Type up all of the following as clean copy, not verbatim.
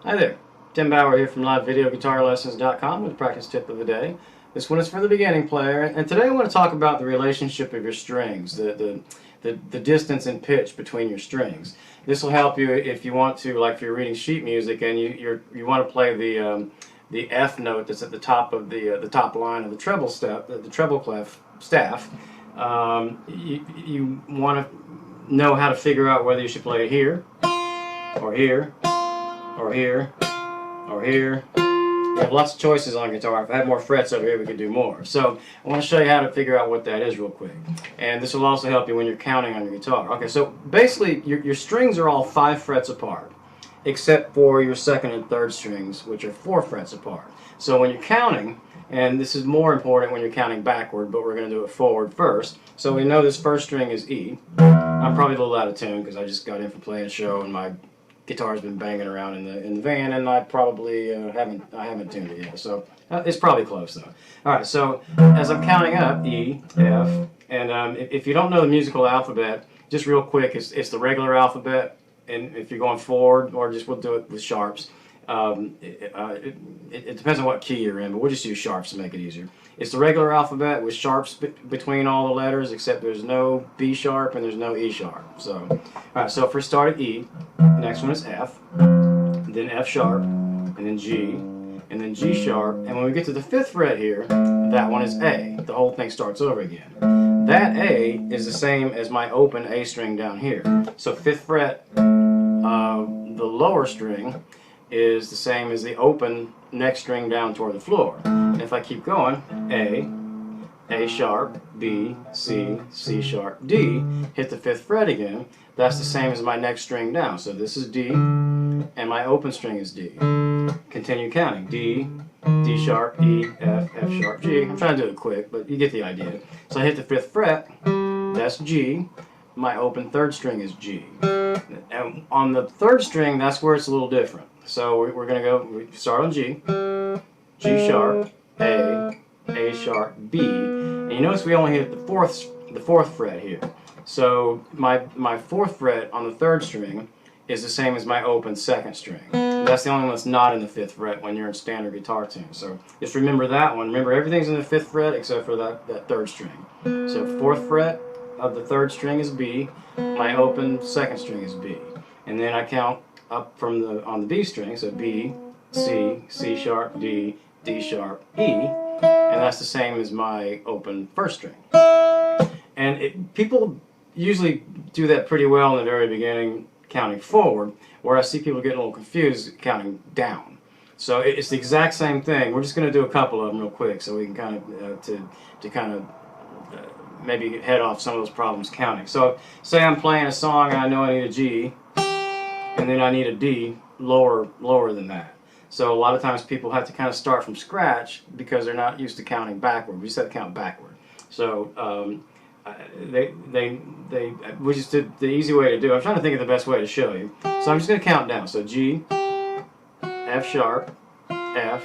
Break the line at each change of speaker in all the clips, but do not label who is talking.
Hi there, Tim Bauer here from LiveVideoGuitarLessons.com with a practice tip of the day. This one is for the beginning player, and today I want to talk about the relationship of your strings, the distance and pitch between your strings. This will help you if you want to, like if you're reading sheet music and you want to play the F note that's at the top of the top line of the treble step, the treble clef staff. You want to know how to figure out whether you should play it here, or here, or here, or here. You have lots of choices on guitar. If I had more frets over here, we could do more. So I want to show you how to figure out what that is real quick. And this will also help you when you're counting on your guitar. Okay, so basically your strings are all 5 frets apart, except for your second and third strings, which are 4 frets apart. So when you're counting, and this is more important when you're counting backward, but we're going to do it forward first. So we know this first string is E. I'm probably a little out of tune because I just got in from playing a show and my guitar's been banging around in the van, and I probably haven't tuned it yet. So it's probably close though. All right. So as I'm counting up, E, F, and if you don't know the musical alphabet, just real quick, it's the regular alphabet. And if you're going forward, or just we'll do it with sharps. It depends on what key you're in, but we'll just use sharps to make it easier. It's the regular alphabet with sharps between all the letters, except there's no B sharp and there's no E sharp. So, all right. So first start at E. The next one is F, then F sharp, and then G, and then G sharp. And when we get to the 5th fret here, that one is A. The whole thing starts over again. That A is the same as my open A string down here. So 5th fret, the lower string is the same as the open next string down toward the floor. And if I keep going, A sharp, B, C, C sharp, D, hit the 5th fret again, that's the same as my next string down. So this is D, and my open string is D. Continue counting. D, D sharp, E, F, F sharp, G. I'm trying to do it quick, but you get the idea. So I hit the 5th fret, that's G. My open 3rd string is G. And on the 3rd string, that's where it's a little different. So we're going to go, we start on G, G sharp, A sharp, B. And you notice we only hit the 4th fret here. So my 4th fret on the 3rd string is the same as my open 2nd string. That's the only one that's not in the 5th fret when you're in standard guitar tune. So just remember that one. Remember everything's in the 5th fret except for that 3rd string. So 4th fret of the 3rd string is B. My open 2nd string is B. And then I count up from on the B string, so B, C, C sharp, D, D sharp, E, and that's the same as my open 1st string. And people usually do that pretty well in the very beginning, counting forward, where I see people get a little confused counting down. So it's the exact same thing. We're just going to do a couple of them real quick so we can kind of maybe head off some of those problems counting. So say I'm playing a song and I know I need a G, and then I need a D lower than that. So a lot of times people have to kind of start from scratch because they're not used to counting backward. We just have to count backward. So we just did the easy way to do it. I'm trying to think of the best way to show you. So I'm just going to count down. So G, F sharp, F,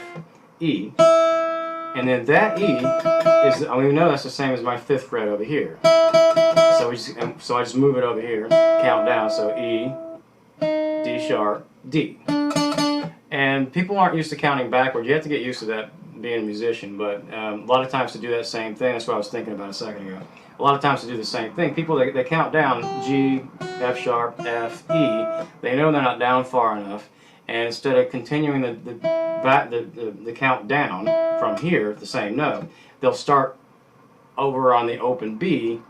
E, and then that E is, we know that's the same as my 5th fret over here. So I just move it over here, count down. So E, D sharp, D. And people aren't used to counting backward. You have to get used to that being a musician, but a lot of times to do that same thing, that's what I was thinking about a second ago. A lot of times to do the same thing, people, they count down G, F sharp, F, E. They know they're not down far enough, and instead of continuing the count down from here, the same note, they'll start over on the open B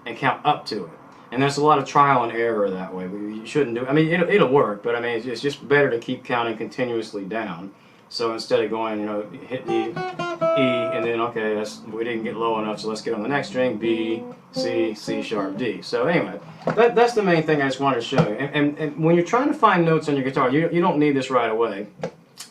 and count up to it. And there's a lot of trial and error that way. You shouldn't do. I mean, it'll work, but I mean, it's just better to keep counting continuously down. So instead of going, hit the E, and then okay, we didn't get low enough, so let's get on the next string, B, C, C sharp, D. So anyway, that's the main thing I just wanted to show you. And when you're trying to find notes on your guitar, you don't need this right away.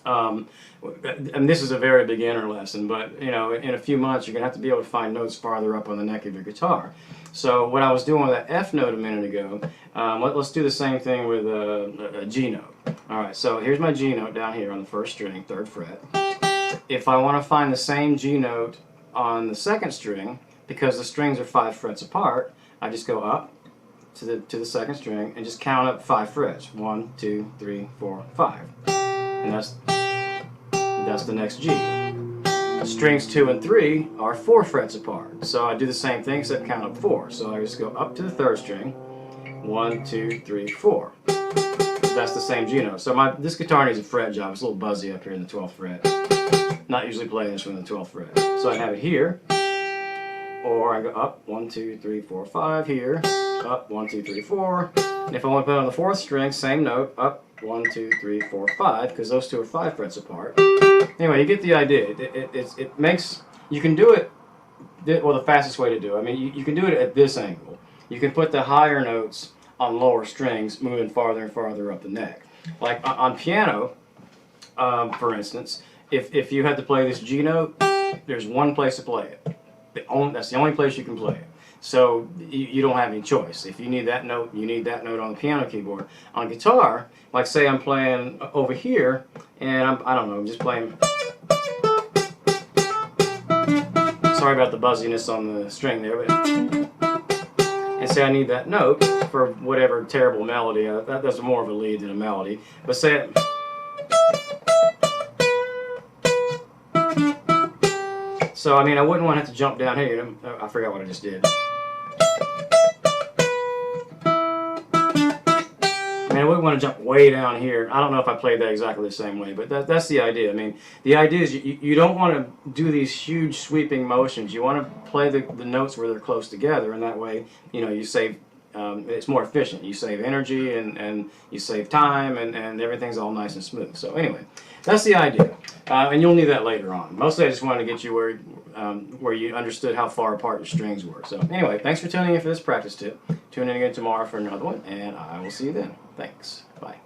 And this is a very beginner lesson, but in a few months you're going to have to be able to find notes farther up on the neck of your guitar. So what I was doing with that F note a minute ago, let's do the same thing with a G note. Alright, so here's my G note down here on the 1st string, 3rd fret. If I want to find the same G note on the 2nd string, because the strings are 5 frets apart, I just go up to the 2nd string and just count up 5 frets. 1, 2, 3, 4, 5. and that's the next G. Strings 2 and 3 are 4 frets apart, so I do the same thing except count up 4. So I just go up to the 3rd string, 1, 2, 3, 4. That's the same G note. So this guitar needs a fret job. It's a little buzzy up here in the 12th fret. Not usually playing this one in the 12th fret. So I have it here, or I go up 1, 2, 3, 4, 5 here, up 1, 2, 3, 4. And if I want to put it on the 4th string, same note, up 1, 2, 3, 4, 5, because those two are 5 frets apart. Anyway, you get the idea. It makes, you can do it, well, the fastest way to do it. I mean, you can do it at this angle. You can put the higher notes on lower strings, moving farther and farther up the neck. Like on piano, for instance, if you had to play this G note, there's one place to play it. That's the only place you can play it. So you don't have any choice. If you need that note, you need that note on the piano keyboard. On guitar, like say I'm playing over here, and I don't know, I'm just playing. Sorry about the buzziness on the string there, but and say I need that note for whatever terrible melody. That's more of a lead than a melody. But say so I mean, I wouldn't want to have to jump down here. I forgot what I just did. I mean, I wouldn't want to jump way down here. I don't know if I played that exactly the same way, but that's the idea. I mean, the idea is you don't want to do these huge sweeping motions. You want to play the notes where they're close together, and that way, you know, you save. It's more efficient. You save energy and you save time, and everything's all nice and smooth. So anyway, that's the idea, and you'll need that later on. Mostly, I just wanted to get you where you understood how far apart your strings were. So anyway, thanks for tuning in for this practice tip. Tune in again tomorrow for another one, and I will see you then. Thanks. Bye.